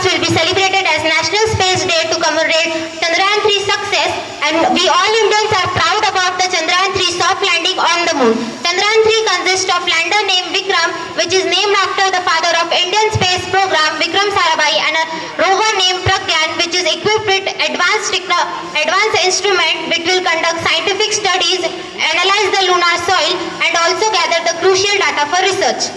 will be celebrated as National Space Day to commemorate Chandrayaan-3 success, and we all Indians are proud about the Chandrayaan-3 soft landing on the moon. Chandrayaan-3 consists of lander named Vikram, which is named after the father of Indian space program, Vikram Sarabhai, and a rover named Pragyan, which is equipped with advanced instrument which will conduct scientific studies, analyze the lunar soil, and also gather the crucial data for research.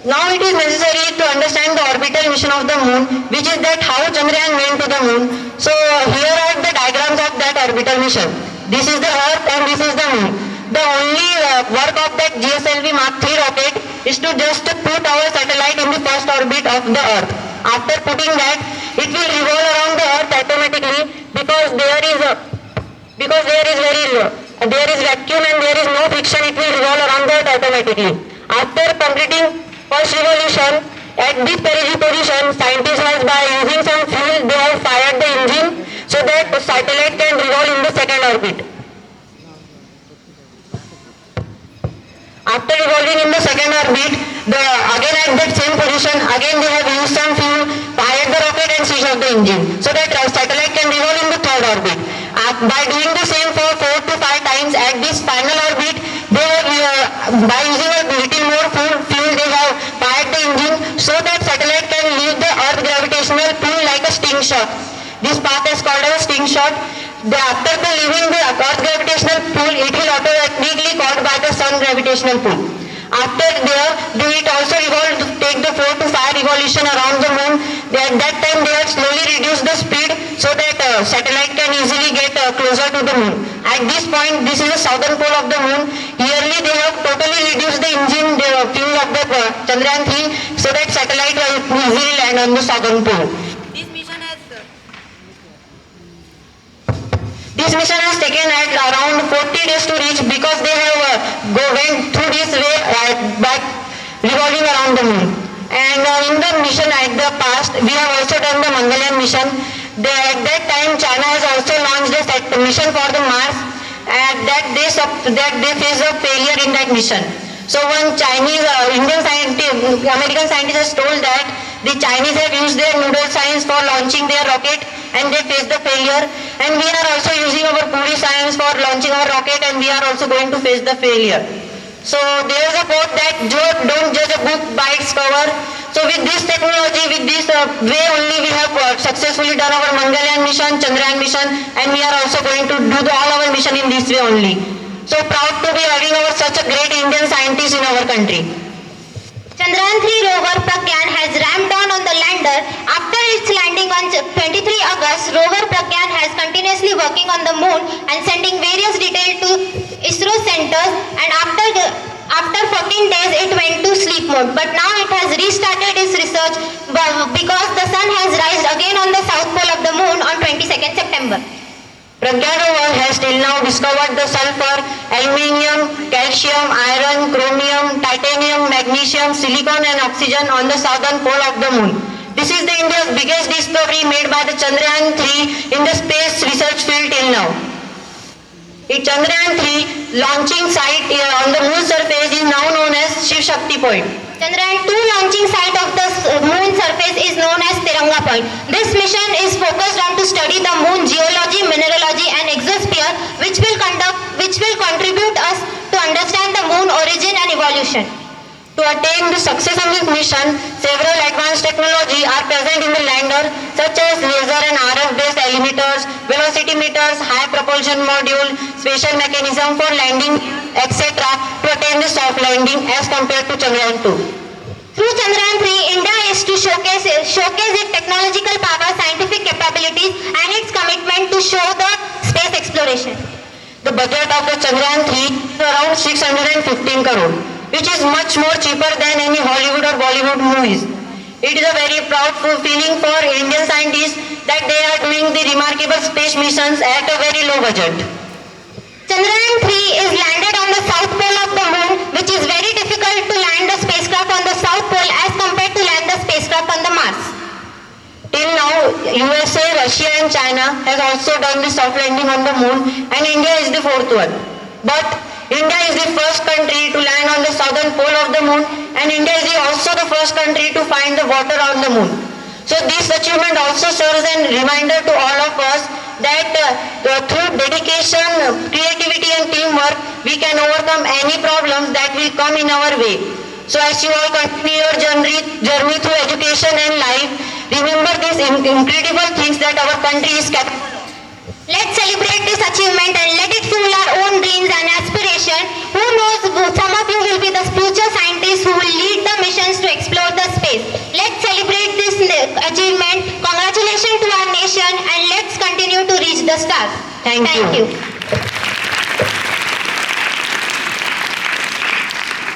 Now it is necessary to understand the orbital mission of the moon, which is that how Chandrayaan went to the moon. So here are the diagrams of that orbital mission. This is the Earth and this is the moon. The only work of that GSLV Mark 3 rocket is to just put our satellite in the first orbit of the Earth. After putting that, it will revolve around the Earth automatically because there is vacuum and there is no friction. It will revolve around the Earth automatically. After completing first revolution, at this perigee position, scientists has by using some fuel, they have fired the engine so that the satellite can revolve in the second orbit. After revolving in the second orbit, again at that same position, again they have used some fuel, fired the rocket and switched off the engine so that satellite can revolve in the third orbit. By doing the same for 4 to 5 times at this final orbit, they have, by using a little more fuel, they have fired the engine so that satellite can leave the Earth gravitational pull like a sting shot. This path is called as a sting shot. After leaving the Earth gravitational pull, it will automatically caught by the Sun gravitational pull. After there, they will also revolve to take the 4 to 5 revolution around the moon. At that time, they have slowly reduced the speed so that satellite can easily get closer to the moon. At this point, this is the southern pole of the moon. Yearly, they have totally reduced the engine, the fuel of the Chandrayaan-3 so that satellite will easily land on the southern pole. This mission has taken at around 40 days to reach because they have went through this way by revolving around the moon. And in the mission at the past, we have also done the Mangalyaan mission. At that time, China has also launched a mission for the Mars. And they faced a failure in that mission. So one American scientist has told that the Chinese have used their noodle science for launching their rocket and they faced the failure, and we are also using our Puri science for launching our rocket and we are also going to face the failure. So there is a quote that don't judge a book by its cover. So with this technology, with this way only we have successfully done our Mangalyaan mission, Chandrayaan mission, and we are also going to do all our mission in this way only. So proud to be having such a great Indian scientist in our country. Chandrayaan-3 rover Pragyan has ramped down on the lander. After its landing on 23 August, rover Pragyan has continuously working on the moon and sending various details to ISRO centers, and after 14 days it went to sleep mode. But now it has restarted its research because the sun has risen again on the south pole of the moon on 22nd September. Pragyan rover has till now discovered the sulfur, aluminium, calcium, iron, chromium, titanium, magnesium, silicon and oxygen on the southern pole of the moon. This is the India's biggest discovery made by the Chandrayaan-3 in the space research field till now. The Chandrayaan-3 launching site on the moon surface is now known as Shiv Shakti Point. Chandrayaan-2 launching site of the moon surface is known as Tiranga Point. This mission is focused on to study the moon geology, mineralogy and exosphere which will contribute us to understand the moon origin and evolution. To attain the success of this mission, several advanced technology are present in the lander such as laser and RF based altimeters, velocity meters, high propulsion module, special mechanism for landing, etc. to attain the soft landing as compared to Chandrayaan-2. Through Chandrayaan-3, India is to showcase its technological power, scientific capabilities and its commitment to show the space exploration. The budget of the Chandrayaan-3 is around 615 crore, which is much more cheaper than any Hollywood or Bollywood movies. It is a very proud feeling for Indian scientists that they are doing the remarkable space missions at a very low budget. Chandrayaan-3 is landed on the south pole of the moon, which is very difficult to land the spacecraft on the south pole as compared to land the spacecraft on the Mars. Till now, USA, Russia and China has also done the soft landing on the moon and India is the fourth one. But India is the first country to land on the southern pole of the moon and India is also the first country to find the water on the moon. So this achievement also serves as a reminder to all of us that through dedication, creativity and teamwork, we can overcome any problems that will come in our way. So as you all continue your journey through education and life, remember these incredible things that our country is capable of. Let's celebrate this achievement and let it fuel our own dreams and aspirations. Who knows, some of you will be the future scientists who will lead the missions to explore the space. Let's celebrate this achievement. Congratulations to our nation and let's continue to reach the stars. Thank you. you.